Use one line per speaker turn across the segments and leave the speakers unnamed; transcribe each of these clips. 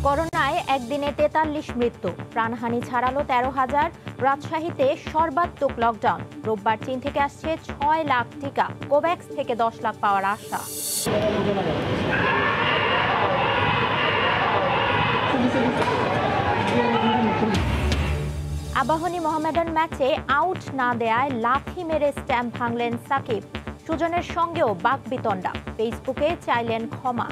করোনায় একদিনে ৪৩ মৃত্যু, প্রাণহানি ছাড়ালো ১৩,০০০। রাজশাহীতে সর্বাত্মক লকডাউন। রোববার চীন থেকে আসছে ৬ লাখ টিকা, কোভ্যাক্স থেকে ১০ লাখ পাওয়ার আশা। আবাহনী মোহামেডান ম্যাচে আউট না দেয়ায় লাথি মেরে স্ট্যাম্প ভাঙলেন সাকিব। সুজনের সঙ্গেও বাকবিতণ্ডা, ফেসবুকে চাইলেন ক্ষমা।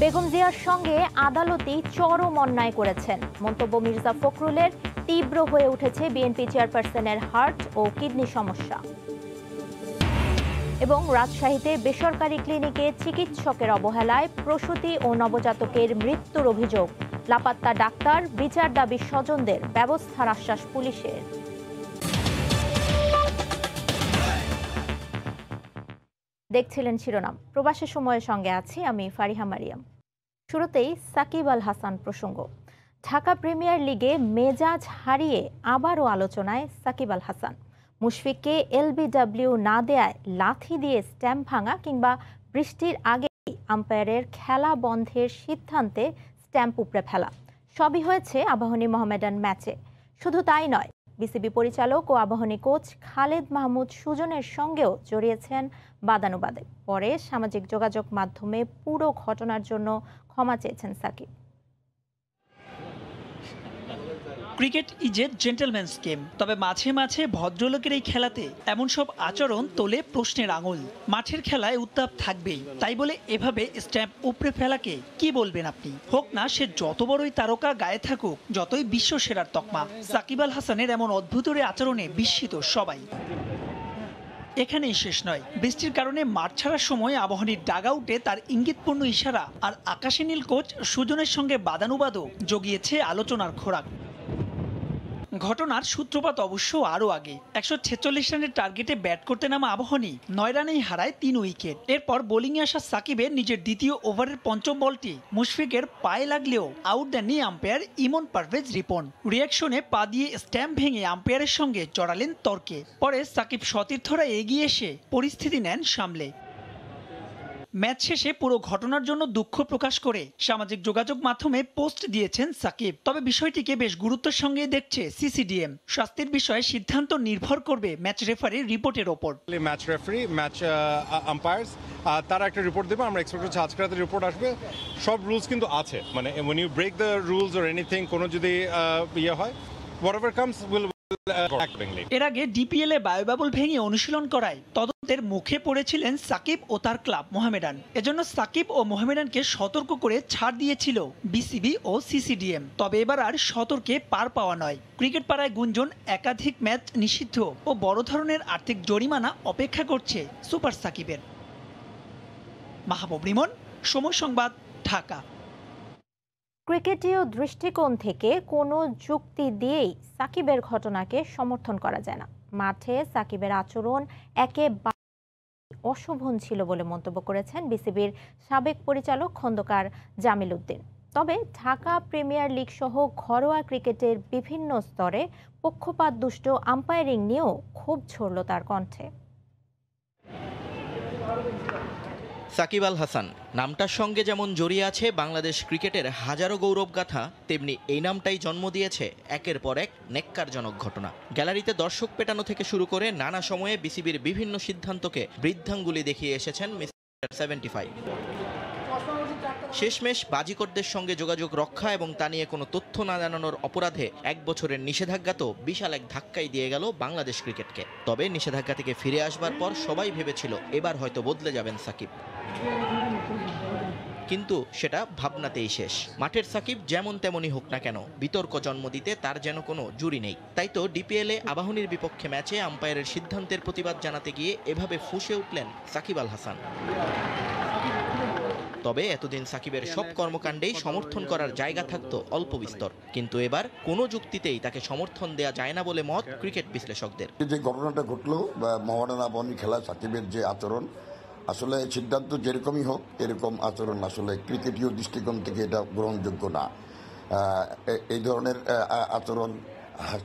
বেগম জিয়ার সঙ্গে আদালতেই চরম অন্যায় করেছেন মন্তব্য মির্জা ফখরুলের। তীব্র হয়ে উঠেছে বিএনপি চেয়ারপারসনের হার্ট ও কিডনি সমস্যা। এবং রাজশাহীতে বেসরকারি ক্লিনিকে চিকিৎসকের অবহেলায় প্রসূতি ও নবজাতকের মৃত্যুর অভিযোগ। লাপাত্তা ডাক্তার, বিচার দাবি স্বজনদের, ব্যবস্থার আশ্বাস পুলিশের। দেখছিলেন শিরোনাম। প্রবাসী সময়ের সঙ্গে আছি আমি ফারিহা মারিয়াম। শুরুতেই সাকিব আল হাসান প্রসঙ্গ। ঢাকা প্রিমিয়ার লিগে মেজাজ হারিয়ে আবারও আলোচনায় সাকিব আল হাসান। মুশফিককে এলবিডব্লিউ না দেয়ায় লাথি দিয়ে স্ট্যাম্প ভাঙা কিংবা বৃষ্টির আগে আম্পায়ারের খেলা বন্ধের সিদ্ধান্তে স্ট্যাম্প উপড়ে ফেলা, সবই হয়েছে আবাহনী মোহামেডান ম্যাচে। শুধু তাই নয়, বিসিবি পরিচালক ও আবাহনী কোচ খালেদ মাহমুদ সুজনের সঙ্গেও জড়িয়েছেন বাদানুবাদে। পরে সামাজিক যোগাযোগ মাধ্যমে পুরো ঘটনার জন্য ক্ষমা চেয়েছেন Shakib.
Cricket is a gentleman's game, তবে মাঝে মাঝে ভদ্রলোকের এই খেলাতে এমন সব আচরণ তোলে প্রশ্নের আঙুল। মাঠের খেলায় উত্তাপ থাকবেই, তাই বলে এভাবে স্ট্যাম্প উপড়ে ফেলাকে কি বলবেন আপনি? হোক না সে যত বড়ই তারকা গায়ে থাকুক, যতই বিশ্ব সেরার তকমা, সাকিব আল হাসানের এমন অদ্ভুতরে আচরণে বিস্মিত সবাই। এখানেই শেষ নয়, বৃষ্টির কারণে মাঠ ছাড়ার সময় আবাহনীর ডাগআউটে তার ইঙ্গিতপূর্ণ ইশারা আর আকাশে নীল কোচ সুজনের সঙ্গে বাদানুবাদও জগিয়েছে আলোচনার খোরাক। ঘটনার সূত্রপাত অবশ্য আরও আগে। ১৪৬ রানের টার্গেটে ব্যাট করতে নামা আবাহনী ৯ রানেই হারায় ৩ উইকেট। এরপর বোলিংয়ে আসা সাকিবের নিজের দ্বিতীয় ওভারের পঞ্চম বলটি মুশফিকের পায়ে লাগলেও আউট দেননি আম্পায়ার ইমন পারভেজ রিপন। রিয়াকশনে পা দিয়ে স্ট্যাম্প ভেঙে আম্পায়ারের সঙ্গে জড়ালেন তর্কে। পরে সাকিব সতীর্থরা এগিয়ে এসে পরিস্থিতি নেন সামলে। ম্যাচ শেষে পুরো ঘটনার জন্য দুঃখ প্রকাশ করে সামাজিক যোগাযোগ মাধ্যমে পোস্ট দিয়েছেন সাকিব। তবে বিষয়টিকে বেশ গুরুত্বের সঙ্গে দেখছে সিসিডিএম। শাস্তির বিষয়ে সিদ্ধান্ত নির্ভর করবে ম্যাচ রেফারির রিপোর্টের ওপর।
ম্যাচ রেফারি, ম্যাচ আম্পায়ার্স তারা একটা রিপোর্ট দেবে, আমরা এক্সপেক্ট করছি আজকে রাতে রিপোর্ট আসবে। সব রুলস কিন্তু আছে, মানে when you break the rules or anything, কোনো যদি ইয়ে হয়, whatever comes will.
এর আগে ডিপিএল এ বায়ুবাবল ভেঙে অনুশীলন করায় তদন্তের মুখে পড়েছিলেন সাকিব ও তার ক্লাব মোহামেডান। এজন্য সাকিব ও মোহামেডানকে সতর্ক করে ছাড় দিয়েছিল বিসিবি ও সিসিডিএম। তবে এবার আর সতর্কে পার পাওয়া নয়। ক্রিকেট পাড়ায় গুঞ্জন একাধিক ম্যাচ নিষিদ্ধ ও বড় ধরনের আর্থিক জরিমানা অপেক্ষা করছে সুপার সাকিবের। মাহবুব রিমন, সময় সংবাদ, ঢাকা।
ক্রিকেটীয় দৃষ্টিকোণ থেকে কোনো যুক্তি দিয়েই সাকিবের ঘটনাকে সমর্থন করা যায় না। মাঠে সাকিবের আচরণ একেবারে অশোভন ছিল বলে মন্তব্য করেছেন বিসিবির সাবেক পরিচালক খন্দকার জামিল উদ্দিন। তবে ঢাকা প্রিমিয়ার লিগ সহ ঘরোয়া ক্রিকেটের বিভিন্ন স্তরে পক্ষপাত দুষ্ট আম্পায়ারিং নিয়েও ক্ষোভ ঝরল তার কণ্ঠে।
সাকিব আল হাসান নামটার সঙ্গে যেমন জড়িয়ে আছে বাংলাদেশ ক্রিকেটের হাজারো গৌরবগাথা, তেমনি এই নামটাই জন্ম দিয়েছে একের পর এক নেক্কারজনক ঘটনা। গ্যালারিতে দর্শক পেটানো থেকে শুরু করে নানা সময়ে বিসিবির বিভিন্ন সিদ্ধান্তকে বৃদ্ধাঙ্গুলি দেখিয়ে এসেছেন মিস্টার 75। শেষমেশ বাজিকরদের সঙ্গে যোগাযোগ রক্ষা এবং তা নিয়ে কোনো তথ্য না জানানোর অপরাধে ১ বছরের নিষেধাজ্ঞা তো বিশাল এক ধাক্কাই দিয়ে গেল বাংলাদেশ ক্রিকেটকে। তবে নিষেধাজ্ঞা থেকে ফিরে আসবার পর সবাই ভেবেছিল এবার হয়তো বদলে যাবেন সাকিব, কিন্তু সেটা ভাবনাতেই শেষ। মাঠের সাকিব যেমন তেমনই হোক না কেন, বিতর্ক জন্ম দিতে তার যেন কোনো জুরি নেই। তাই তো ডিপিএলে আবাহনীর বিপক্ষে ম্যাচে আম্পায়ারের সিদ্ধান্তের প্রতিবাদ জানাতে গিয়ে এভাবে ফুঁসে উঠলেন সাকিব আল হাসান। তবে এতদিন সাকিবের সব কর্মকাণ্ডেই সমর্থন করার জায়গা থাকতো অল্প বিস্তর, কিন্তু এবার কোনো যুক্তিতেই তাকে সমর্থন দেয়া যায় না বলে মত ক্রিকেট বিশ্লেষকদের।
যে ঘটনাটা ঘটলো মোহামেডান আবাহনী খেলা, সাকিবের যে আচরণ, আসলে সিদ্ধান্ত যেরকমই হোক এরকম আচরণ আসলে ক্রিকেটীয় দৃষ্টিকোণ থেকে এটা গ্রহণযোগ্য না। এই ধরনের আচরণ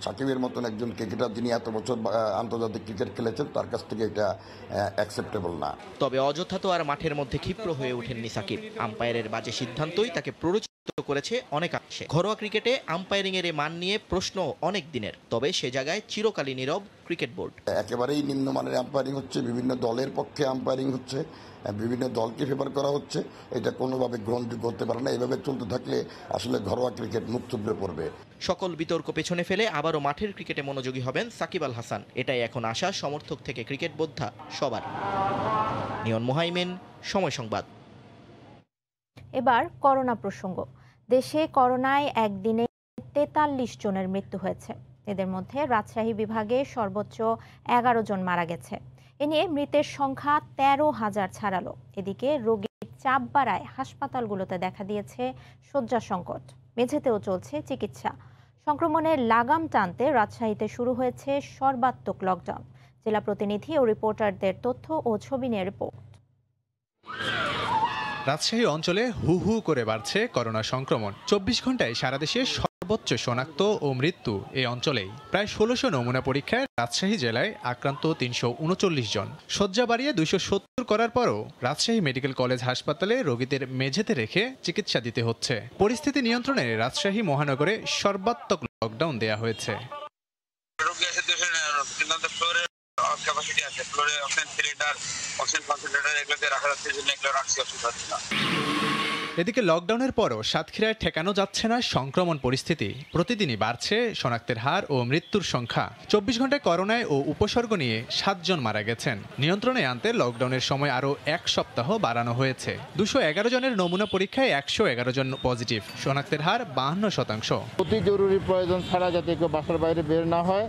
সাকিবের মতন একজন ক্রিকেটার যিনি এত বছর আন্তর্জাতিক ক্রিকেট খেলেছেন তার কাছ থেকে এটা অ্যাকসেপ্টেবল না।
তবে অযথা তো আর মাঠের মধ্যে ক্ষিপ্র হয়ে ওঠেননি সাকিব। আম্পায়ারের বাজে সিদ্ধান্তই তাকে প্ররোচিত করেছে অনেকাংশে। ঘরোয়া ক্রিকেটে আম্পায়ারিং এর মান নিয়ে প্রশ্ন অনেক দিনের, তবে সে জায়গায় চিরকালই নীরব ক্রিকেট বোর্ড।
একেবারেই নিম্নমানের আম্পায়ারিং হচ্ছে, বিভিন্ন দলের পক্ষে আম্পায়ারিং হচ্ছে, বিভিন্ন দলকে ফেভার করা হচ্ছে, এটা কোনোভাবে গ্রহণযোগ্য হতে পারে না। এভাবে চলতে থাকলে আসলে ঘরোয়া ক্রিকেট মুখ থুবড়ে পড়বে।
সকল বিতর্ক পেছনে ফেলে আবারও মাঠের ক্রিকেটে মনোযোগী হবেন সাকিব আল হাসান, এটাই এখন আশা সমর্থক থেকে ক্রিকেট বোদ্ধা সবার। নিয়ন মোহাইমেন, সময় সংবাদ।
এবার করোনা প্রসঙ্গ। দেশে করোনায় একদিনে 43 জনের মৃত্যু হয়েছে। এদের মধ্যে রাজশাহী বিভাগে সর্বোচ্চ 11 জন মারা গেছে। এ নিয়ে মৃতের সংখ্যা 13,000 ছাড়ালো। এদিকে রোগীর চাপ বাড়ায় হাসপাতালগুলোতে দেখা দিয়েছে শয্যা সংকট, মেঝেতেও চলছে চিকিৎসা। সংক্রমণের লাগাম টানতে রাজশাহীতে শুরু হয়েছে সর্বাত্মক লকডাউন। জেলা প্রতিনিধি ও রিপোর্টারদের তথ্য ও ছবি নিয়ে রিপোর্ট।
রাজশাহী অঞ্চলে হু হু করে বাড়ছে করোনা সংক্রমণ। 24 ঘন্টায় সারা দেশে সর্বোচ্চ শনাক্ত ও মৃত্যু এই অঞ্চলেই। প্রায় 1600 নমুনা পরীক্ষায় রাজশাহী জেলায় আক্রান্ত 339 জন। শয্যা বাড়িয়ে 270 করার পরও রাজশাহী মেডিকেল কলেজ হাসপাতালে রোগীদের মেঝেতে রেখে চিকিৎসা দিতে হচ্ছে। পরিস্থিতি নিয়ন্ত্রণে রাজশাহী মহানগরে সর্বাত্মক লকডাউন দেয়া হয়েছে। এদিকে লকডাউনের পরও সাতক্ষীরায় ঠেকানো যাচ্ছে না সংক্রমণ পরিস্থিতি। প্রতিদিনই বাড়ছে শনাক্তের হার ও মৃত্যুর সংখ্যা। 24 ঘন্টায় করোনায় ও উপসর্গ নিয়ে 7 জন মারা গেছেন। নিয়ন্ত্রণে আনতে লকডাউনের সময় আরও 1 সপ্তাহ বাড়ানো হয়েছে। 211 জনের নমুনা পরীক্ষায় 111 জন পজিটিভ, শনাক্তের হার 52%।
অতি জরুরি প্রয়োজন ছাড়া যাতে কেউ বাসার বাইরে বের না হয়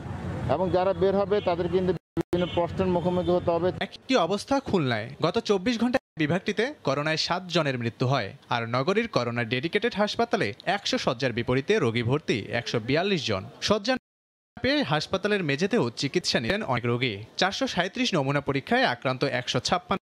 এবং যারা বের হবে তাদের কিন্তু বিভিন্ন প্রশ্নের মুখোমুখি হতে হবে।
একই অবস্থা খুলনায়। গত 24 ঘন্টায় বিভাগটিতে করোনায় 7 জনের মৃত্যু হয়। আর নগরীর করোনা ডেডিকেটেড হাসপাতালে 100 শয্যার বিপরীতে রোগী ভর্তি 142 জন। শয্যা পেয়ে হাসপাতালের মেঝেতেও চিকিৎসা নিলেন অনেক রোগী। 437 নমুনা পরীক্ষায় আক্রান্ত 156।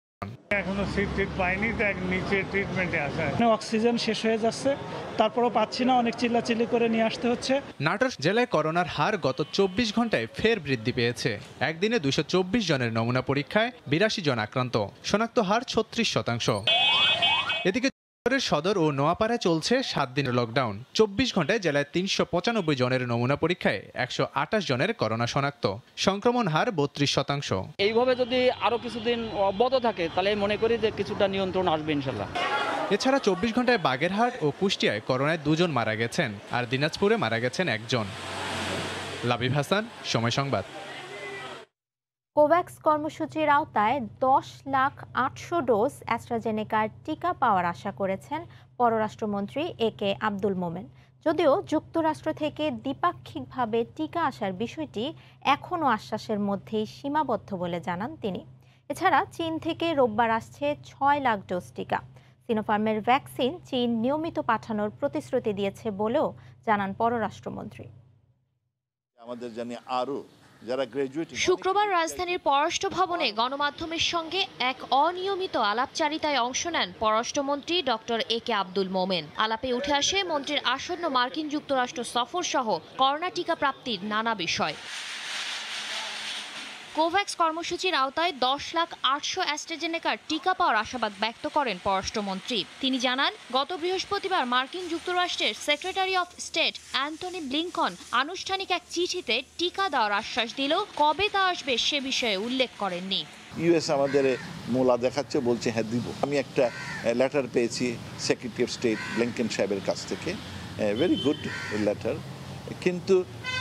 এখনো সিট পাইনি, নিচে ট্রিটমেন্টে আছে। অক্সিজেন শেষ হয়ে যাচ্ছে, তারপরও পাচ্ছি না, অনেক চিল্লাচিল্লি করে নিয়ে আসতে হচ্ছে।
নাটোর জেলায় করোনার হার গত 24 ঘন্টায় ফের বৃদ্ধি পেয়েছে। একদিনে 224 জনের নমুনা পরীক্ষায় 82 জন আক্রান্ত, শনাক্ত হার 36%। এদিকে সদর ও নোয়াপাড়ায় চলছে 7 দিনের লকডাউন। 24 ঘন্টায় জেলায় 395 জনের নমুনা পরীক্ষায় 128 জনের করোনা শনাক্ত, সংক্রমণ হার 32%।
এইভাবে যদি আরো কিছুদিন অব্যাহত থাকে তাহলে মনে করি যে কিছুটা নিয়ন্ত্রণ আসবে ইনশাল্লাহ।
এছাড়া 24 ঘন্টায় বাগেরহাট ও কুষ্টিয়ায় করোনায় 2 জন মারা গেছেন, আর দিনাজপুরে মারা গেছেন 1 জন। লাবিব হাসান, সময় সংবাদ।
কোভ্যাক্স কর্মসূচির আওতায় 10,800,000 ডোজ অ্যাস্ট্রাজেনেকার টিকা পাওয়ার আশা করেছেন পররাষ্ট্রমন্ত্রী একে আব্দুল মোমেন। যদিও যুক্তরাষ্ট্র থেকে দ্বিপাক্ষিকভাবে টিকা আসার বিষয়টি এখনও আশ্বাসের মধ্যেই সীমাবদ্ধ বলে জানান তিনি। এছাড়া চীন থেকে রোববার আসছে 6 লাখ ডোজ টিকা। সিনোফার্মের ভ্যাকসিন চীন নিয়মিত পাঠানোর প্রতিশ্রুতি দিয়েছে বলেও জানান পররাষ্ট্রমন্ত্রী।
আমাদের জানি আরো
শুক্রবার রাজধানীর পররাষ্ট্র ভবনে গণমাধ্যমের সঙ্গে এক অনিয়মিত আলাপচারিতায় অংশ নেন পররাষ্ট্রমন্ত্রী ডক্টর একে আব্দুল মোমেন। আলাপে উঠে আসে মন্ত্রীর আসন্ন মার্কিন যুক্তরাষ্ট্র সফর সহ করোনা টিকা প্রাপ্তির নানা বিষয়। কোভ্যাক্স কর্মসূচির আওতায় 10,800,000 অ্যাস্ট্রাজেনেকার টিকা পাওয়ার আশাবাদ ব্যক্ত করেন পররাষ্ট্রমন্ত্রী। তিনি জানান, গত বৃহস্পতিবার মার্কিন যুক্তরাষ্ট্রের secretary of state Antony Blinken আনুষ্ঠানিক এক চিঠিতে টিকা দেওয়ার আশ্বাস দিলেও কবে তা আসবে সে বিষয়ে উল্লেখ করেননি।
ইউএস আমাদের মোলা দেখাচ্ছে, বলছে হ্যাঁ দিব। আমি একটা লেটার পেয়েছি সেক্রেটারি অফ স্টেট ব্লিংকন সাহেবের কাছ থেকে, ভেরি গুড লেটার, কিন্তু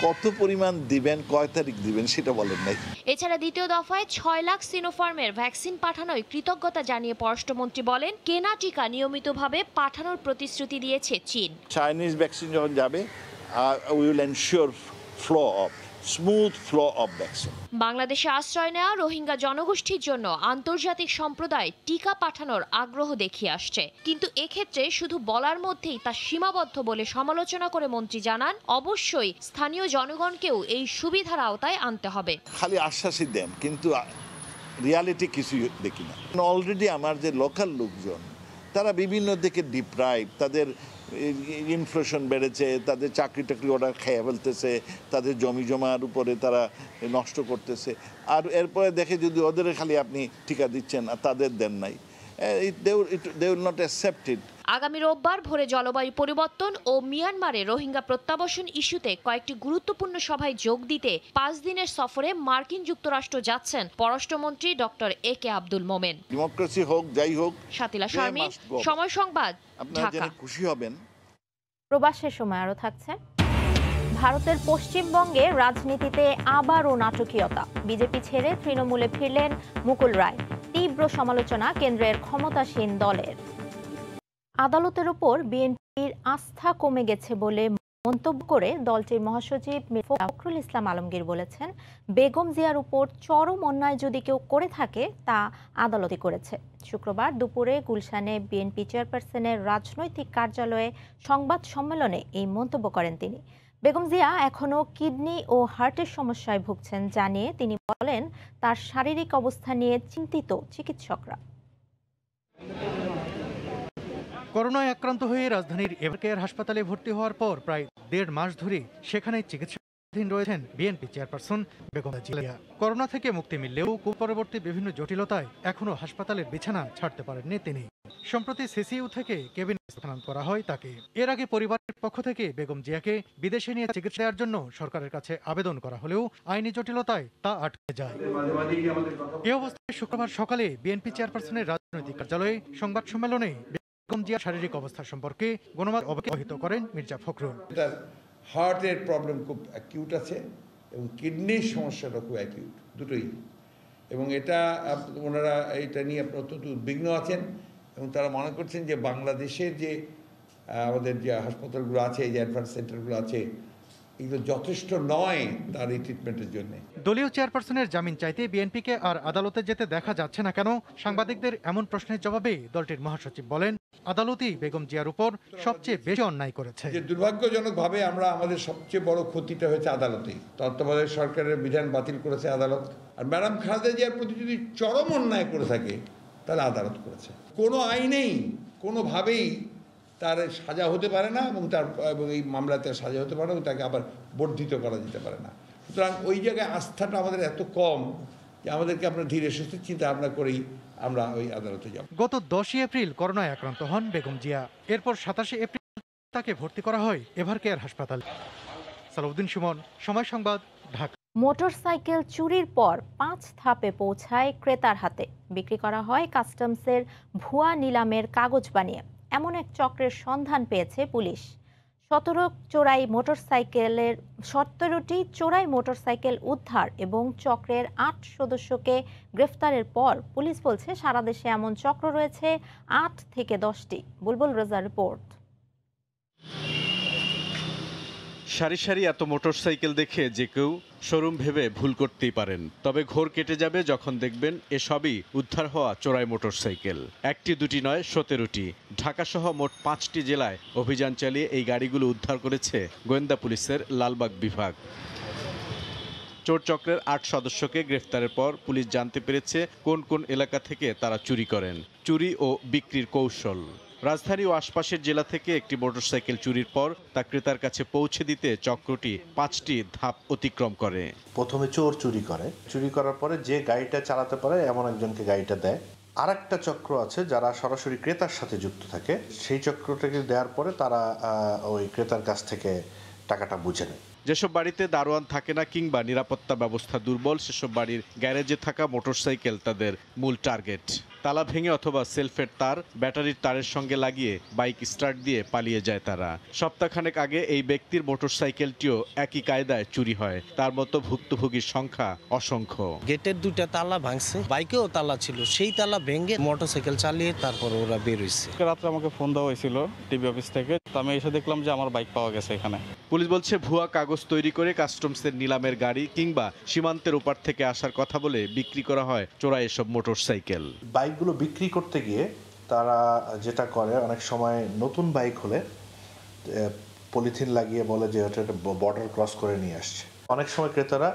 কত পরিমাণ দিবেন, কয় তারিখ দিবেন সেটা বলেন নাই।
এছাড়া দ্বিতীয় দফায় 6 লাখ সিনোফার্মের ভ্যাকসিন পাঠানোয় কৃতজ্ঞতা জানিয়ে পররাষ্ট্রমন্ত্রী বলেন, কেনা টিকা নিয়মিতভাবে পাঠানোর প্রতিশ্রুতি দিয়েছে চীন।
চাইনিজ ভ্যাকসিন যখন যাবে, we will ensure smooth flow of vaccine.
বাংলাদেশে আশ্রয় নেওয়া রোহিঙ্গা জনগোষ্ঠীর জন্য আন্তর্জাতিক সম্প্রদায় টিকা পাঠানোর আগ্রহ দেখিয়ে আসছে, কিন্তু এক্ষেত্রে শুধু বলার মধ্যেই তা সীমাবদ্ধ বলে সমালোচনা করে মন্ত্রী জানান, অবশ্যই স্থানীয় জনগণকেও এই সুবিধার আওতায় আনতে হবে।
খালি আশ্বাসই দেন, কিন্তু রিয়ালিটি কিছু দেখি না। অলরেডি আমার যে লোকাল লোকজন তারা বিভিন্ন দিকে ডিপ্রাইভ, তাদের ইনফ্লেশন বেড়েছে, তাদের চাকরি টাকরি ওরা খেয়ে ফেলতেছে, তাদের জমি জমার উপরে তারা নষ্ট করতেছে। আর এরপরে দেখে যদি ওদের খালি আপনি টিকা দিচ্ছেন আর তাদের দেন নাই, they will not accept it.
আগামী রোববার ভোরে জলবায়ু পরিবর্তন ও মিয়ানমারে রোহিঙ্গা প্রত্যাবাসন ইস্যুতে কয়েকটি গুরুত্বপূর্ণ সভায় যোগ দিতে 5 দিনের সফরে মার্কিন যুক্তরাষ্ট্র যাচ্ছেন পররাষ্ট্রমন্ত্রী doctor AK Abdul Momen.
Democracy হোক যাই হোক,
শাতিলা শারমিন, সময় সংবাদ,
আপনারা
ঢাকা।
জেনে খুশি হবেন।
প্রবাসের সময় আরও থাকছে ভারতের পশ্চিমবঙ্গে রাজনীতিতে আবারও নাটকীয়তা। বিজেপি ছেড়ে তৃণমূলে ফিরলেন মুকুল রায়। তীব্র সমালোচনা কেন্দ্রের ক্ষমতাসীন দলের। আদালতের উপর বিএনপির আস্থা কমে গেছে বলে মন্তব্য করে দলটির মহাসচিব ফখরুল ইসলাম আলমগীর বলেছেন, বেগম জিয়ার উপর চরম অন্যায় যদি কেউ করে থাকে তা আদালতই করেছে। শুক্রবার দুপুরে গুলশানে বিএনপি চেয়ারপারসনের রাজনৈতিক কার্যালয়ে সংবাদ সম্মেলনে এই মন্তব্য করেন তিনি। বেগম জিয়া এখনও কিডনি ও হার্টের সমস্যায় ভুগছেন জানিয়ে তিনি বলেন, তার শারীরিক অবস্থা নিয়ে চিন্তিত চিকিৎসকরা।
করোনায় আক্রান্ত হয়ে রাজধানীর এভারকেয়ার হাসপাতালে ভর্তি হওয়ার পর প্রায় 1.5 মাস ধরে সেখানে চিকিৎসাধীন রয়েছেন BNP chairperson Begum Zia. Corona থেকে মুক্তি মিললেও পরবর্তী বিভিন্ন জটিলতায় এখনও হাসপাতালের বিছানা ছাড়তে পারেননি তিনি। সম্প্রতি সিসিইউ থেকে কেবিনেট স্থানান্তর করা হয় তাকে। এর আগে পরিবারের পক্ষ থেকে বেগম জিয়াকে বিদেশে নিয়ে চিকিৎসা দেওয়ার জন্য সরকারের কাছে আবেদন করা হলেও আইনি জটিলতায় তা আটকে যায়। এ অবস্থায় শুক্রবার সকালে বিএনপি চেয়ারপারসনের রাজনৈতিক কার্যালয়ে সংবাদ সম্মেলনে বেগম জিয়ার শারীরিক অবস্থা সম্পর্কে গণমাধ্যমে অবহিত করেন মির্জা ফখরুল।
তার হার্টের প্রবলেম খুব অ্যাকিউট আছে এবং কিডনির সমস্যাটা খুব অ্যাকিউট, দুটোই। এবং এটা ওনারা এটা নিয়ে অত্যন্ত উদ্বিগ্ন আছেন এবং তারা মনে করছেন যে বাংলাদেশের যে আমাদের যে হাসপাতালগুলো আছে, যে অ্যাডভান্স সেন্টারগুলো আছে, এগুলো যথেষ্ট নয় তার এই ট্রিটমেন্টের জন্য।
দলীয় চেয়ারপারসনের জামিন চাইতে বিএনপিকে আর আদালতে যেতে দেখা যাচ্ছে না কেন? সাংবাদিকদের এমন প্রশ্নের জবাবে দলটির মহাসচিব বলেন, আদালতই বেগম জিয়ার উপর সবচেয়ে বেশি অন্যায় করেছে।
যে দুর্ভাগ্যজনকভাবে আমরা আমাদের সবচেয়ে বড় ক্ষতিটা হয়েছে আদালতেই। তত্ত্বাবধায়ক সরকারের বিধান বাতিল করেছে আদালত। আর ম্যাডাম খালেদা জিয়ার প্রতি যদি চরম অন্যায় করে থাকে তাহলে আদালত করেছে। কোনো আইনেই কোনোভাবেই তার সাজা হতে পারে না এবং এই মামলাতে সাজা হতে পারে না এবং তাকে আবার বর্ধিত করা যেতে পারে না। সুতরাং ওই জায়গায় আস্থাটা আমাদের এত কম যে আমাদেরকে আমরা ধীরে সুস্থে চিন্তা ভাবনা করেই আমরা ওই আদালতে যাব।
গত 10 এপ্রিল করোনায় আক্রান্ত হন বেগম জিয়া। এরপর 27 এপ্রিল তাকে ভর্তি করা হয় এভারকেয়ার হাসপাতালে। সালাউদ্দিন সুমন, সময় সংবাদ, ঢাকা।
মোটরসাইকেল চুরির পর 5 ধাপে পৌঁছায় ক্রেতার হাতে। বিক্রি করা হয় কাস্টমসের ভুয়া নিলামের কাগজ বানিয়ে। এমন এক চক্রের সন্ধান পেয়েছে পুলিশ। 17টি চোরাই মোটরসাইকেল উদ্ধার এবং চক্রের 8 সদস্যকে গ্রেফতারের পর পুলিশ বলছে সারা দেশে এমন চক্র রয়েছে 8 থেকে 10টি। বুলবুল রেজার রিপোর্ট।
সারি সারি এত মোটরসাইকেল দেখে যে কেউ শোরুম ভেবে ভুল করতেই পারেন, তবে ঘোর কেটে যাবে যখন দেখবেন এসবই উদ্ধার হওয়া চোরাই মোটরসাইকেল। একটি দুটি নয়, 17টি। ঢাকাসহ মোট 5টি জেলায় অভিযান চালিয়ে এই গাড়িগুলো উদ্ধার করেছে গোয়েন্দা পুলিশের লালবাগ বিভাগ। চোর চক্রের 8 সদস্যকে গ্রেফতারের পর পুলিশ জানতে পেরেছে কোন কোন এলাকা থেকে তারা চুরি করেন, চুরি ও বিক্রির কৌশল। রাজধানী ও আশপাশের জেলা থেকে একটি মোটরসাইকেল চুরির পর তা ক্রেতার কাছে পৌঁছে দিতে চক্রটি 5টি ধাপ অতিক্রম করে।
প্রথমে চোর চুরি করে, চুরি করার পরে যে গাড়িটা চালাতে পারে এমন একজনকে গাড়িটা দেয়। আর একটা চক্র আছে যারা সরাসরি ক্রেতার সাথে যুক্ত থাকে, সেই চক্রটাকে দেওয়ার পরে তারা ওই ক্রেতার কাছ থেকে টাকাটা বুঝে নেয়।
যেসব বাড়িতে দারোয়ান থাকে না কিংবা নিরাপত্তা ব্যবস্থা দুর্বল, সেসব বাড়ির গ্যারেজে থাকা মোটরসাইকেল তাদের মূল টার্গেট। তালা ভেঙে অথবা সেলফের তার ব্যাটারির তারের সঙ্গে লাগিয়ে বাইক স্টার্ট দিয়ে পালিয়ে যায় তারা। সপ্তাহখানেক আগে এই ব্যক্তির মোটরসাইকেলটিও একই কায়দায় চুরি হয়। তার মতো ভুক্তভোগীর সংখ্যা অসংখ্য।
গেটের 2টা তালা ভাঙছে, বাইকেও তালা ছিল, সেই তালা ভেঙে মোটরসাইকেল চালিয়ে তারপর ওরা বের হয়েছে।
রাত্রে আমাকে ফোন দেওয়া হয়েছিল টিভি অফিস থেকে, আমি এসে দেখলাম যে আমার বাইক পাওয়া গেছে এখানে।
পুলিশ বলছে ভুয়া কাগজ তৈরি করে কাস্টমসের নিলামের গাড়ি কিংবা সীমান্তের ওপার থেকে আসার কথা বলে বিক্রি করা হয় চোরা এসব মোটরসাইকেল।
বাইকগুলো বিক্রি করতে গিয়ে তারা যেটা করে, অনেক সময় নতুন বাইক হলে পলিথিন লাগিয়ে বলে যে ওটা বর্ডার ক্রস করে নিয়ে আসছে। অনেক সময় ক্রেতারা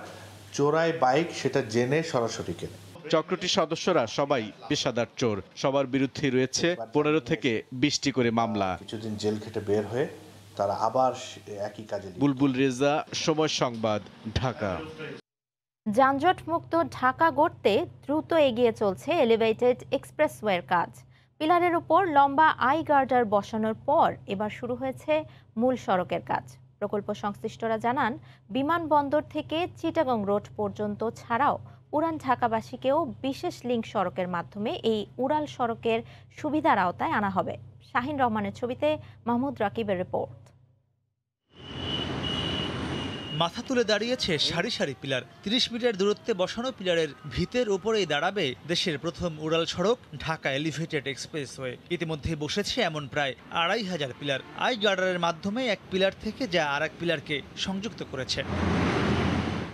চোরাই বাইক সেটা জেনে সরাসরি কেনে।
চক্রটির সদস্যরা সবাই পেশাদার চোর, সবার বিরুদ্ধে রয়েছে 15 থেকে 20টি করে মামলা।
কিছুদিন জেল খেটে বের হয়ে তারা আবার একই কাজে।
বুলবুল রেজা, সময় সংবাদ, ঢাকা।
যানজট মুক্ত ঢাকা গড়তে দ্রুত এগিয়ে চলছে এলিভেটেড এক্সপ্রেসওয়ের কাজ। পিলারের উপর লম্বা আই গার্ডার বসানোর পর এবার শুরু হয়েছে মূল সড়কের কাজ। প্রকল্প সংশ্লিষ্টরা জানান, বিমানবন্দর থেকে চিটাগং রোড পর্যন্ত ছাড়াও পুরান ঢাকাবাসীকেও বিশেষ লিংক সড়কের মাধ্যমে এই উড়াল সড়কের সুবিধার আওতায় আনা হবে। শাহিন রহমানের ছবিতে মাহমুদ রাকিবের রিপোর্ট।
মাথা তুলে দাঁড়িয়েছে সারি সারি পিলার। 30 মিটার দূরত্বে বসানো পিলারের ভিতের উপরেই দাঁড়াবে দেশের প্রথম উড়াল সড়ক ঢাকা এলিভেটেড এক্সপ্রেসওয়ে। ইতিমধ্যে বসেছে এমন প্রায় 2500 পিলার। আই গার্ডারের মাধ্যমে এক পিলার থেকে যা আরেক পিলারকে সংযুক্ত করেছে।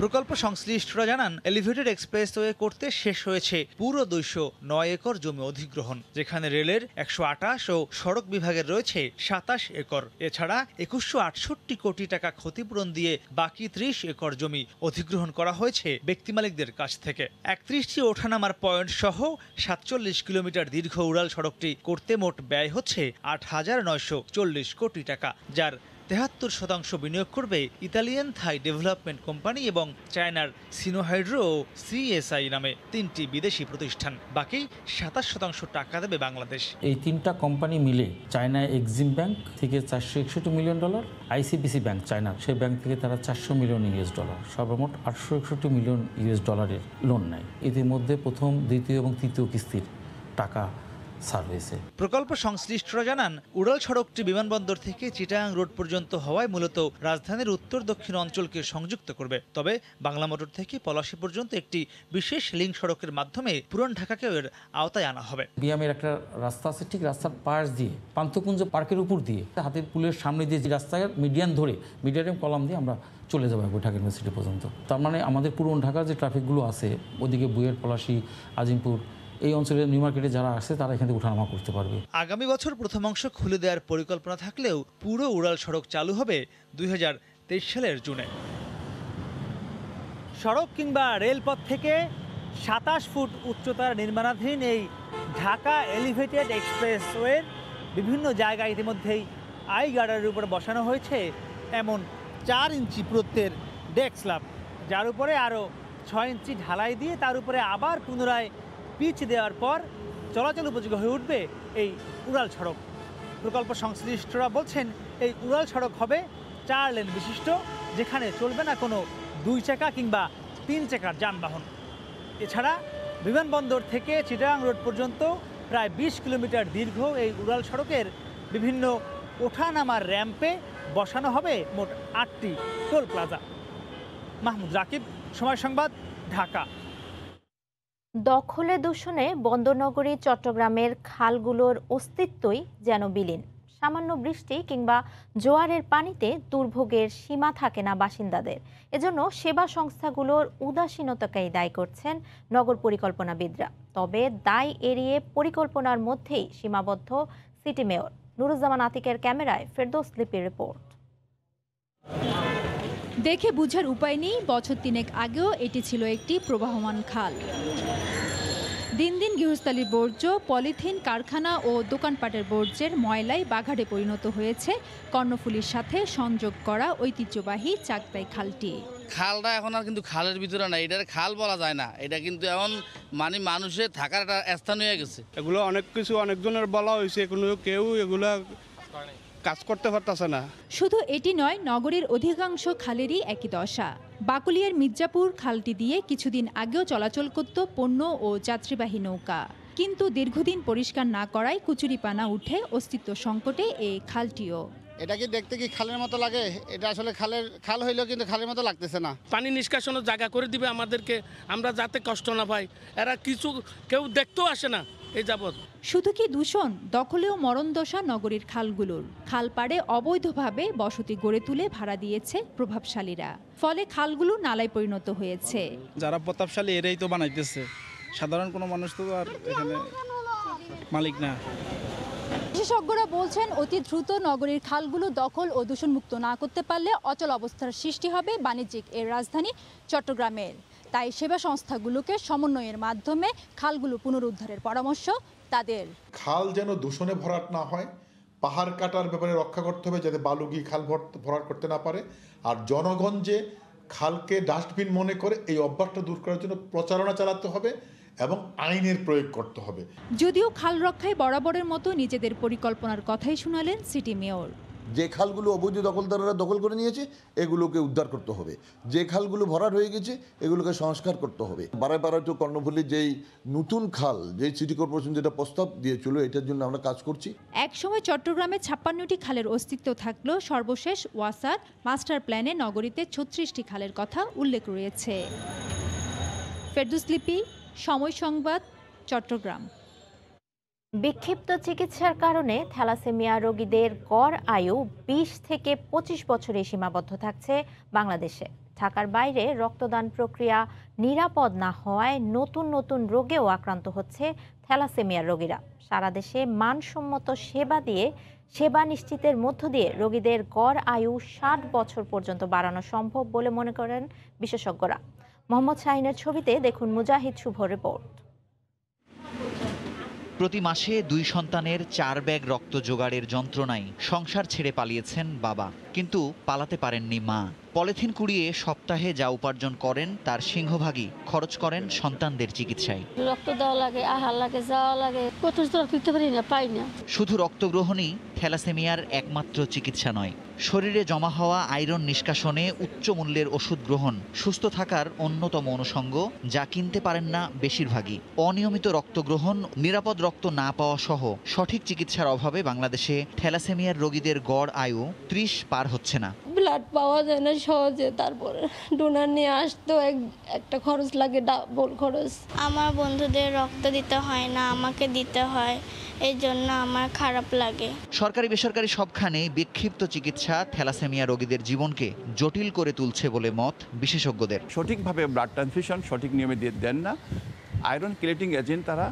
প্রকল্প সংশ্লিষ্টরা জানান, এলিভেটেড এক্সপ্রেসওয়ে করতে শেষ হয়েছে পুরো 209 একর জমি অধিগ্রহণ, যেখানে রেলের 128 ও সড়ক বিভাগের রয়েছে 27 একর। এছাড়া 2168 কোটি টাকা ক্ষতিপূরণ দিয়ে বাকি 30 একর জমি অধিগ্রহণ করা হয়েছে ব্যক্তি মালিকদের কাছ থেকে। 31টি ওঠানামার পয়েন্ট সহ 47 কিলোমিটার দীর্ঘ উড়াল সড়কটি করতে মোট ব্যয় হচ্ছে 8,940 কোটি টাকা, যার 73% বিনিয়োগ করবে ইতালিয়ান থাই ডেভেলপমেন্ট কোম্পানি এবং চায়নার সিনোহাইড্রো ও সিএসআই নামে 3টি বিদেশি প্রতিষ্ঠান। বাকি 27% টাকা দেবে বাংলাদেশ।
এই 3টা কোম্পানি মিলে চায়না এক্সিম ব্যাংক থেকে $461 মিলিয়ন, আইসিবিসি ব্যাংক চায়নার, সেই ব্যাংক থেকে তারা $400 মিলিয়ন, সর্বমোট $861 মিলিয়ন লোন নেয়। ইতিমধ্যে প্রথম, দ্বিতীয় এবং তৃতীয় কিস্তির টাকা সার্ভিসে।
প্রকল্প সংশ্লিষ্টরা জানান, উড়াল সড়কটি বিমানবন্দর থেকে চিটাগাং রোড পর্যন্ত হওয়ায় মূলত রাজধানীর উত্তর দক্ষিণ অঞ্চলকে সংযুক্ত করবে। তবে বাংলা মোটর থেকে পলাশী পর্যন্ত একটি বিশেষ লিংক সড়কের মাধ্যমে পুরান ঢাকাকেও এর আওতায় আনা হবে।
বিয়ামের একটা রাস্তা আছে, ঠিক রাস্তার পাশ দিয়ে পান্থকুঞ্জ পার্কের উপর দিয়ে হাতির পুলের সামনে দিয়ে যে রাস্তায় মিডিয়াম কলাম দিয়ে আমরা চলে যাবো ঢাকা ইউনিভার্সিটি পর্যন্ত। তার মানে আমাদের পুরান ঢাকার যে ট্রাফিকগুলো আছে ওদিকে বুয়েট, পলাশী, আজিমপুর, এই অঞ্চলের নিউ মার্কেটে যারা আসে তারা এখান থেকে ওঠানামা করতে পারবে।
আগামী বছর প্রথম অংশ খুলে দেওয়ার পরিকল্পনা থাকলেও পুরো উড়াল সড়ক চালু হবে 2023 সালের জুনে। সড়ক কিংবা রেলপথ থেকে 27 ফুট উচ্চতার নির্মাণাধীন এই ঢাকা এলিভেটেড এক্সপ্রেসওয়ের বিভিন্ন জায়গায় ইতিমধ্যেই আই গার্ডারের উপর বসানো হয়েছে এমন 4 ইঞ্চি পুরুত্বের ডেক স্ল্যাব, যার উপরে আরও 6 ইঞ্চি ঢালাই দিয়ে তার উপরে আবার পুনরায় পিচ দেওয়ার পর চলাচল উপযোগী হয়ে উঠবে এই উড়াল সড়ক। প্রকল্প সংশ্লিষ্টরা বলছেন, এই উড়াল সড়ক হবে 4 লেন বিশিষ্ট, যেখানে চলবে না কোনো 2 চাকা কিংবা 3 চাকার যানবাহন। এছাড়া বিমানবন্দর থেকে চিটাগাং রোড পর্যন্ত প্রায় 20 কিলোমিটার দীর্ঘ এই উড়াল সড়কের বিভিন্ন ওঠানামার র্যাম্পে বসানো হবে মোট 8টি টোল প্লাজা। মাহমুদ রাকিব, সময় সংবাদ, ঢাকা।
দখলে দূষণে বন্দরনগরী চট্টগ্রামের খালগুলোর অস্তিত্বই যেন বিলীন। সামান্য বৃষ্টি কিংবা জোয়ারের পানিতে দুর্ভোগের সীমা থাকে না বাসিন্দাদের। এজন্য সেবা সংস্থাগুলোর উদাসীনতাকেই দায়ী করছেন নগর পরিকল্পনাবিদরা। তবে দায় এড়িয়ে পরিকল্পনার মধ্যেই সীমাবদ্ধ সিটি মেয়র। নুরুজ্জামান আতিকের ক্যামেরায় ফেরদৌস লিপির রিপোর্ট।
দেখে বুঝার উপায় নেই, বছর 3 আগেও এটি ছিল একটি প্রবাহমান খাল। দিন দিন গৃহস্থালির বর্জ্য, পলিথিন, কারখানা ও দোকানপাটের বর্জ্যের ময়লায় বাঘাটে পরিণত হয়েছে কর্ণফুলীর সাথে সংযোগ করা ঐতিহ্যবাহী চাকদাই খালটি।
খালটা এখন আর কিন্তু খালের ভিতরে না, এটার খাল বলা যায় না, এটা কিন্তু এখন মানে মানুষের থাকার একটা স্থান হয়ে গেছে।
এগুলো অনেক কিছু অনেকজনের বলা হয়েছে, কেউ এগুলা কাজ করতে পারতেছে না।
শুধু এটি নয়, নগরীর অধিকাংশ খালেরই একই দশা। বাকুলিয়ার মির্জাপুর খালটি দিয়ে কিছুদিন আগেও চলাচল করত পণ্য ও যাত্রীবাহী নৌকা, কিন্তু দীর্ঘদিন পরিষ্কার না করায় কুচুরিপানা উঠে অস্তিত্ব সংকটে এই খালটিও।
এটা কি দেখতে কি খালের মতো লাগে? এটা আসলে খাল হইলেও কিন্তু খালের মতো লাগতেছে না।
পানি নিষ্কাশনের জায়গা করে দিবে আমাদেরকে, আমরা যাতে কষ্ট না পাই। এরা কেউ দেখতেও আসে না এই যাবৎ।
শুধু কি দূষণ, দখলেও মরণদশা নগরীর খালগুলোর। খাল পাড়ে অবৈধভাবে বসতি গড়ে তুলে ভাড়া দিয়েছে প্রভাবশালীরা, ফলে খালগুলো নালায় পরিণত হয়েছে।
যারা প্রতাপশালী এরাই তো বানাইতেছে, সাধারণ কোনো মানুষ তো আর এখানে মালিক না।
বিশেষজ্ঞরা বলছেন, অতি দ্রুত নগরীর খালগুলো দখল ও দূষণমুক্ত না করতে পারলে অচল অবস্থার সৃষ্টি হবে বাণিজ্যিক এর রাজধানী চট্টগ্রামের। তাই সেবা সংস্থাগুলোকে সমন্বয়ের মাধ্যমে খালগুলো পুনরুদ্ধারের পরামর্শ তাদের।
খাল যেন দূষণে ভরাট না হয়, পাহাড় কাটার ব্যাপারে রক্ষা করতে হবে যাতে বালু গিয়ে খাল ভরাট করতে না পারে, আর জনগণ যে খালকে ডাস্টবিন মনে করে এই অভ্যাসটা দূর করার জন্য প্রচারণা চালাতে হবে এবং আইনের প্রয়োগ করতে হবে।
যদিও খাল রক্ষায় বরাবরের মতো নিজেদের পরিকল্পনার কথাই শোনালেন সিটি মেয়র।
যে খালগুলো অবৈধ দখলদাররা দখল করে নিয়েছে এগুলোকে উদ্ধার করতে হবে, যে খালগুলো ভরাট হয়ে গেছে এগুলোকে সংস্কার করতে হবে। বারায় টু কর্ণফুলী যেই নতুন খাল, যেই সিটি কর্পোরেশন যেটা প্রস্তাব দিয়েছিল, এটার জন্য আমরা কাজ করছি।
একসময় চট্টগ্রামে 56টি খালের অস্তিত্ব থাকলেও সর্বশেষ ওয়াসার মাস্টার প্ল্যানে নগরীতে 36টি খালের কথা উল্লেখ রয়েছে। ফেরদৌস লিপি, সময় সংবাদ, চট্টগ্রাম।
বিক্ষিপ্ত চিকিৎসার কারণে থ্যালাসেমিয়া রোগীদের গড় আয়ু 20 থেকে 25 বছরে সীমাবদ্ধ থাকছে বাংলাদেশে। ঢাকার বাইরে রক্তদান প্রক্রিয়া নিরাপদ না হওয়ায় নতুন নতুন রোগেও আক্রান্ত হচ্ছে থ্যালাসেমিয়ার রোগীরা। সারা দেশে মানসম্মত সেবা নিশ্চিতের মধ্য দিয়ে রোগীদের গড় আয়ু 60 বছর পর্যন্ত বাড়ানো সম্ভব বলে মনে করেন বিশেষজ্ঞরা। মোহাম্মদ শাহিনের ছবিতে দেখুন মুজাহিদ শুভ রিপোর্ট।
প্রতি মাসে 2 সন্তানের 4 ব্যাগ রক্ত জোগাড়ের যন্ত্রণায় সংসার ছেড়ে পালিয়েছেন বাবা, কিন্তু পালাতে পারেননি মা। পলিথিন কুড়িয়ে সপ্তাহে যা উপার্জন করেন তার সিংহভাগই খরচ করেন সন্তানদের চিকিৎসায়।
রক্ত দেওয়া লাগে, আহার লাগে, যাওয়া লাগে, কত রক্ত দিতে পারি না, পাই না।
শুধু রক্তগ্রহণই থ্যালাসেমিয়ার একমাত্র চিকিৎসা নয়, শরীরে জমা হওয়া আয়রন নিষ্কাশনে উচ্চ মূল্যের ওষুধ গ্রহণ সুস্থ থাকার অন্যতম অনুষঙ্গ, যা কিনতে পারেন না বেশিরভাগই। অনিয়মিত রক্তগ্রহণ, নিরাপদ রক্ত না পাওয়া সহ সঠিক চিকিৎসার অভাবে বাংলাদেশে থ্যালাসেমিয়ার রোগীদের গড় আয়ু 30 পার হচ্ছে না।
ব্লাড পাওয়া যায় না সহজে, তারপরে ডোনার নিয়ে আসতো একটা খরচ লাগে, ডাবল খরচ।
আমার বন্ধুদের রক্ত দিতে হয় না, আমাকে দিতে হয়, এই জন্য আমার খারাপ লাগে।
সরকারি বেসরকারি সবখানে বিক্ষিপ্ত চিকিৎসা থ্যালাসেমিয়া রোগীদের জীবনকে জটিল করে তুলছে বলে মত বিশেষজ্ঞদের।
সঠিকভাবে ব্লাড ট্রান্সফিউশন সঠিক নিয়মে দেন না, আয়রন কেলেটিং এজেন্ট তারা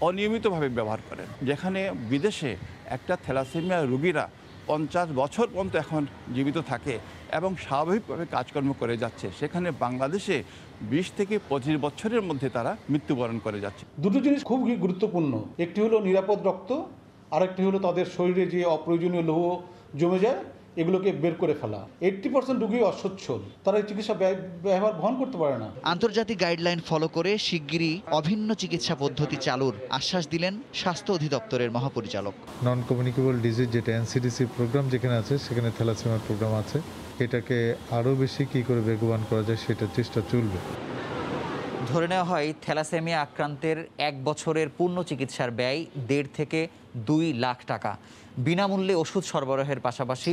অনিয়মিতভাবে ব্যবহার করেন। যেখানে বিদেশে একটা থ্যালাসেমিয়া রোগীরা 50 বছর পর্যন্ত এখন জীবিত থাকে এবং স্বাভাবিকভাবে কাজকর্ম করে যাচ্ছে, সেখানে বাংলাদেশে 20 থেকে 25 বছরের মধ্যে তারা মৃত্যুবরণ করে যাচ্ছে।
দুটো জিনিস খুব গুরুত্বপূর্ণ, একটি হলো নিরাপদ রক্ত, আরেকটি হলো তাদের শরীরে যে অপ্রয়োজনীয় লৌহ জমে যায় এগুলোকে বের করে ফেলা। 80% রোগী অসচ্ছল, তারা এই চিকিৎসা ব্যবহার বহন করতে পারে না।
আন্তর্জাতিক গাইডলাইন ফলো করে শিগগিরই অভিন্ন চিকিৎসা পদ্ধতি চালুর আশ্বাস দিলেন স্বাস্থ্য অধিদপ্তরের মহাপরিচালক।
নন কমিউনিকেবল ডিজিজ যেটা এনসিডিসি প্রোগ্রাম যেখানে আছে, সেখানে থ্যালাসেমিয়া প্রোগ্রাম আছে। এটাকে আরও বেশি কী করে বেগবান করা যায় সেটা চেষ্টা চলবে।
ধরে নেওয়া হয় থ্যালাসেমিয়া আক্রান্তের 1 বছরের পূর্ণ চিকিৎসার ব্যয় 1.5 থেকে 2 লাখ টাকা। বিনামূল্যে ওষুধ সরবরাহের পাশাপাশি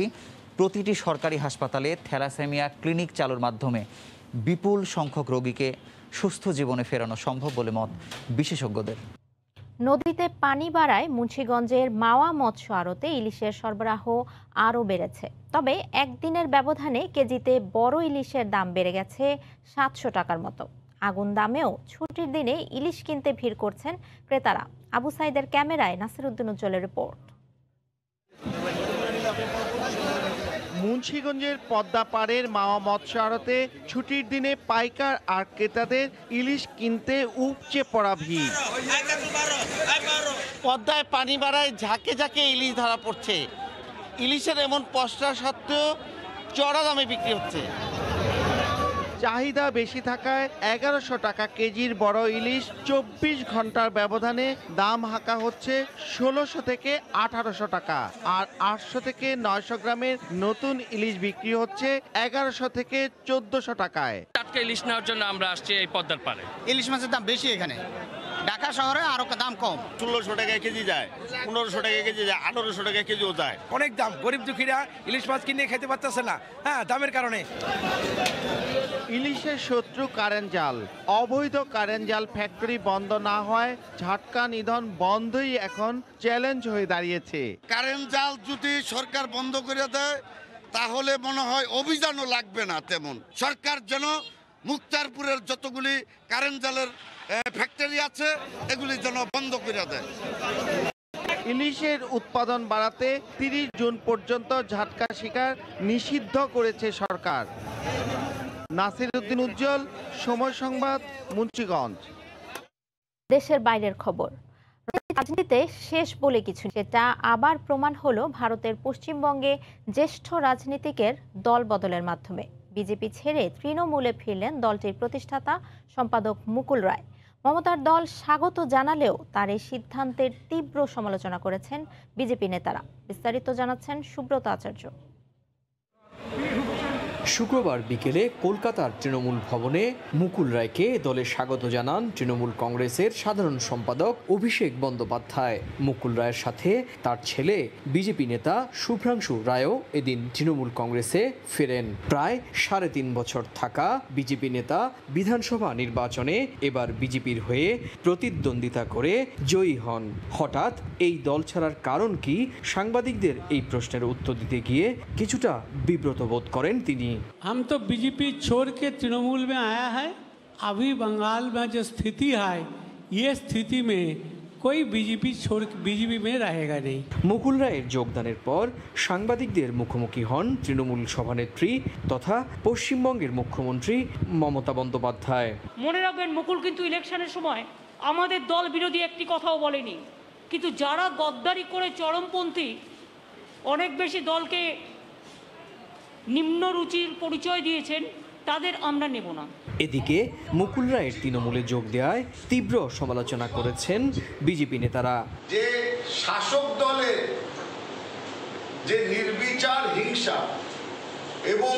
প্রতিটি সরকারি হাসপাতালে থ্যালাসেমিয়া ক্লিনিক চালুর মাধ্যমে বিপুল সংখ্যক রোগীকে সুস্থ জীবনে ফেরানো সম্ভব বলে মত বিশেষজ্ঞদের।
নদীতে পানি বাড়ায় মুন্সিগঞ্জের মাওয়া মৎস্য আড়তে ইলিশের সরবরাহ আরও বেড়েছে। তবে একদিনের ব্যবধানে কেজিতে বড় ইলিশের দাম বেড়ে গেছে 700 টাকার মতো। আগুন দামেও ছুটির দিনে ইলিশ কিনতে ভিড় করছেন ক্রেতারা। আবু সাইদের ক্যামেরায় নাসির উদ্দিন উজ্জ্বলের রিপোর্ট।
মুন্সিগঞ্জের পদ্মা পাড়ের মাওয়া মৎস্য আড়তে ছুটির দিনে পাইকার আর ক্রেতাদের ইলিশ কিনতে উপচে পড়া ভিড়। পদ্মায় পানি বাড়ায় ঝাঁকে ঝাঁকে ইলিশ ধরা পড়ছে। ইলিশের এমন পসরা সত্ত্বেও চড়া দামে বিক্রি হচ্ছে। চাহিদা বেশি থাকায় 1100 টাকা কেজির বড় ইলিশ 24 ঘন্টার ব্যবধানে দাম হাঁকা হচ্ছে 1600 থেকে 1800 টাকা। আর 800 থেকে 900 গ্রামের নতুন ইলিশ বিক্রি হচ্ছে 1100 থেকে 1400 টাকায়।
টাটকা ইলিশ নেওয়ার জন্য আমরা আসছি এই পদ্মার পাড়ে।
ইলিশ মাছের দাম বেশি এখানে, ঢাকা শহরে আরো দাম কম।
1600 টাকা কেজি যায়, 1500 টাকা কেজি যায়, 1800 টাকা কেজিও যায়।
অনেক দাম, গরিব দুঃখীরা ইলিশ মাছ কিনে খেতে পারতেছে না, দামের কারণে।
ইলিশের শত্রু কারেন্ট জাল। অবৈধ কারেন্ট জাল ফ্যাক্টরি বন্ধ না হয় ঝাটকা নিধন বন্ধই এখন চ্যালেঞ্জ হয়ে দাঁড়িয়েছে।
কারেন্ট জাল যদি সরকার বন্ধ করে দেয় তাহলে মনে হয় অভিযানও লাগবে না তেমন। সরকার যেন মুক্তারপুরের যতগুলি কারেন্ট জালের ফ্যাক্টরি আছে এগুলি যেন বন্ধ করে দেয়।
ইলিশের উৎপাদন বাড়াতে 30 জুন পর্যন্ত ঝাটকা শিকার নিষিদ্ধ করেছে সরকার। নাসির উদ্দিন উজ্জ্বল, সময় সংবাদ, মুন্সিগঞ্জ।
দেশের বাইরের খবর। রাজনীতিতে শেষ বলে কিছু, সেটা আবার প্রমাণ হলো ভারতের পশ্চিমবঙ্গে জ্যেষ্ঠ রাজনীতিকের দল বদলের মাধ্যমে। বিজেপি ছেড়ে তৃণমূলে ফিরলেন দলটির প্রতিষ্ঠাতা সম্পাদক মুকুল রায়। মমতার দল স্বাগত জানালেও তার এই সিদ্ধান্তের তীব্র সমালোচনা করেছেন বিজেপি নেতারা। বিস্তারিত জানাচ্ছেন সুব্রত আচার্য।
শুক্রবার বিকেলে কলকাতার তৃণমূল ভবনে মুকুল রায়কে দলে স্বাগত জানান তৃণমূল কংগ্রেসের সাধারণ সম্পাদক অভিষেক বন্দ্যোপাধ্যায়। মুকুল রায়ের সাথে তার ছেলে বিজেপি নেতা শুভ্রাংশু রায়ও এদিন তৃণমূল কংগ্রেসে ফেরেন। প্রায় 3.5 বছর থাকা বিজেপি নেতা বিধানসভা নির্বাচনে এবার বিজেপির হয়ে প্রতিদ্বন্দ্বিতা করে জয়ী হন। হঠাৎ এই দল ছাড়ার কারণ কি, সাংবাদিকদের এই প্রশ্নের উত্তর দিতে গিয়ে কিছুটা বিব্রত বোধ करें তিনি।
हम तो बीजेपी छोड़ के तृणमूल में आया है। अभी बंगाल में जो स्थिति है, ये स्थिति में कोई बीजेपी छोड़ बीजेपी में रहेगा नहीं।
মুকুল রায়ের যোগদানের পর সাংবাদিকদের মুখোমুখি হন তৃণমূল সভানেত্রী তথা পশ্চিমবঙ্গের মুখ্যমন্ত্রী মমতা বন্দ্যোপাধ্যায়।
মনে রাখবেন, মুকুল কিন্তু ইলেকশনের সময় আমাদের দল বিরোধী একটি কথাও বলেনি, কিন্তু যারা গদ্দারি করে চরমপন্থী অনেক বেশি দলকে নিম্ন রুচির পরিচয় দিয়েছেন, তাদের আমরা নেব না।
এদিকে মুকুল রায়ের তৃণমূলে যোগ দেওয়ায় তীব্র সমালোচনা করেছেন বিজেপি নেতারা।
যে শাসক দলের যে নির্বিচার হিংসা এবং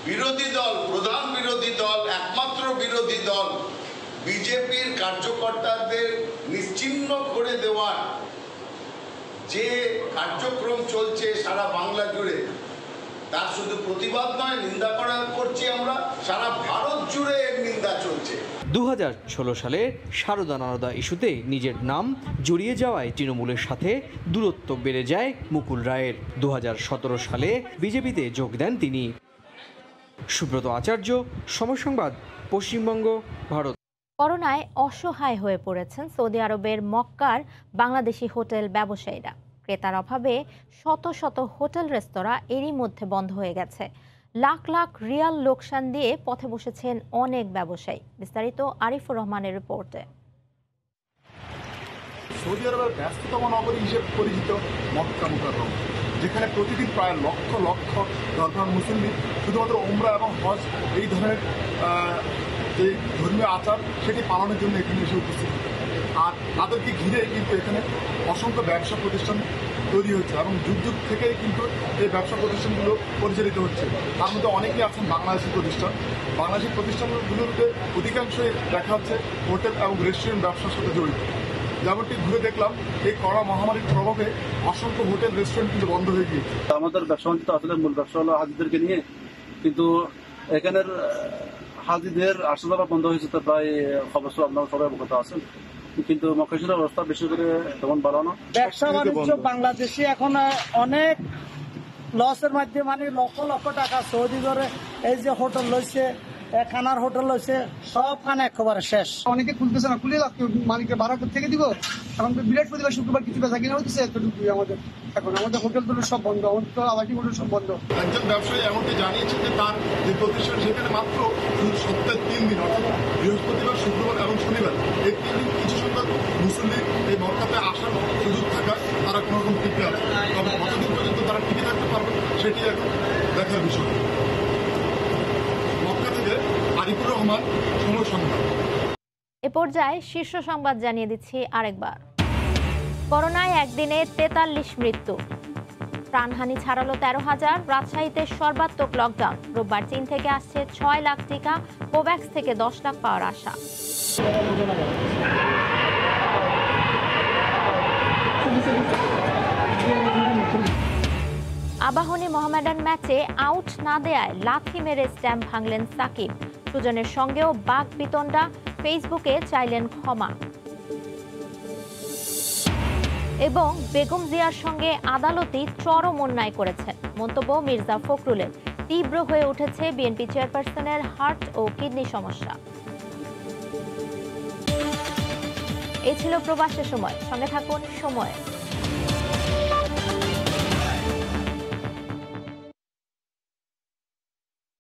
বিরোধী দল, প্রধান বিরোধী দল, একমাত্র বিরোধী দল বিজেপির কার্যকর্তাদের নিশ্চিহ্ন করে দেওয়ার যে কার্যক্রম চলছে সারা বাংলা জুড়ে, তার শুধু প্রতিবাদ নয়, নিন্দা করছি আমরা। সারা ভারত জুড়ে এর নিন্দা চলছে।
2016 সালে সারদা নারদা ইস্যুতে নিজের নাম জড়িয়ে যাওয়ায় তৃণমূলের সাথে দূরত্ব বেড়ে যায় মুকুল রায়ের। 2017 সালে বিজেপিতে যোগ দেন তিনি। সুব্রত আচার্য, সময় সংবাদ, পশ্চিমবঙ্গ, ভারত।
করোনায় অসহায় হয়ে পড়েছেন সৌদি আরবের মক্কার বাংলাদেশি হোটেল ব্যবসায়ীরা। ক্রেতার অভাবে শত শত হোটেল রেস্তোরাঁ এরই মধ্যে বন্ধ হয়ে গেছে। লাখ লাখ রিয়াল লোকসান দিয়ে পথে বসেছেন অনেক ব্যবসায়ী। বিস্তারিত আরিফুর রহমানের রিপোর্টে।
সৌদি আরবের ব্যস্ততম নগরী হিসেবে পরিচিত মক্কা মুকাররম, যেখানে প্রতিদিন প্রায় লক্ষ লক্ষ ধর্মার মুসলিম শুধুমাত্র উমরা এবং হজ এই ধরনের যে ধর্মীয় আচার সেটি পালনের জন্য এখানে এসে উপস্থিত। আর তাদেরকে ঘিরে কিন্তু এখানে অসংখ্য ব্যবসা প্রতিষ্ঠান তৈরি হচ্ছে এবং যুগ যুগ থেকেই কিন্তু এই ব্যবসা প্রতিষ্ঠানগুলো পরিচালিত হচ্ছে। তার মধ্যে অনেকেই আছেন বাংলাদেশি প্রতিষ্ঠান। বাংলাদেশি প্রতিষ্ঠানগুলোতে অধিকাংশই দেখা যাচ্ছে হোটেল এবং রেস্টুরেন্ট ব্যবসার সাথে জড়িত। যেমনটি ঘুরে দেখলাম, এই করোনা মহামারীর প্রভাবে অসংখ্য হোটেল রেস্টুরেন্ট কিন্তু বন্ধ হয়ে গিয়েছে।
আমাদের ব্যবসা বাণিজ্য আসলে মূল ব্যবসা হলো হাজিদেরকে নিয়ে, কিন্তু এখানের হাজিদের আসা যাওয়া বন্ধ হয়েছে। তো প্রায় অবশ্য আপনারা সবাই অবগত আছেন, কিন্তু মক্কাশির অবস্থা বেশি করে তেমন ভালো না।
ব্যবসা বাণিজ্য বাংলাদেশে এখন অনেক লসের মধ্যে, মানে লক্ষ লক্ষ টাকা সৌদি করে এই যে হোটেল লইছে, খানার হোটেল হয়েছে, সব খানা একেবারে শেষ।
অনেকে খুলতেছে না, খুলে মালিকের ভাড়া থেকে দিব। এখন বিরাট প্রতিবার শুক্রবার কিছু বেচা কিনা হচ্ছে, এতটুকুই আমাদের। এখন আমাদের হোটেল তো সব বন্ধ, আমাদের তো আবাসিক হোটেল সব বন্ধ।
একজন ব্যবসায়ী এমনকি জানিয়েছেন যে তার যে প্রতিষ্ঠান সেখানে মাত্র সপ্তাহে 3 দিন, অর্থাৎ বৃহস্পতিবার, শুক্রবার এবং শনিবার, এই 3 দিন কিছু সংখ্যক মুসলিম এই মক্কাতে আসার সুযোগ থাকায় তারা কোনো রকম টিকে আছে। তবে কতদিন পর্যন্ত তারা টিকে থাকতে পারবে সেটি এখন দেখার বিষয়। আরিফুর রহমান, সময় সংবাদ।
এ পর্যায়ে শীর্ষ সংবাদ জানিয়ে দিচ্ছি আরেকবার। করোনায় একদিনে 43 মৃত্যু, প্রাণহানি ছাড়ালো 13,000। রাজশাহীতে সর্বাত্মক লকডাউন। রোববার চীন থেকে আসছে 6 লাখ টিকা, কোভ্যাক্স থেকে 10 লাখ পাওয়ার আশা। আবাহনী মোহামেডান ম্যাচে আউট না দেয়ায় লাথি মেরে স্ট্যাম্প ভাঙলেন সাকিব। সুজনের সঙ্গেও বাক বিতণ্ডা, ফেসবুকে চাইলেন ক্ষমা। এবং বেগম জিয়ার সঙ্গে আদালতই চরম অন্যায় করেছেন মন্তব্য মির্জা ফখরুলের। তীব্র হয়ে উঠেছে বিএনপি চেয়ারপারসনের হার্ট ও কিডনি সমস্যা। এই ছিল প্রবাসের সময়। সঙ্গে থাকুন সময়।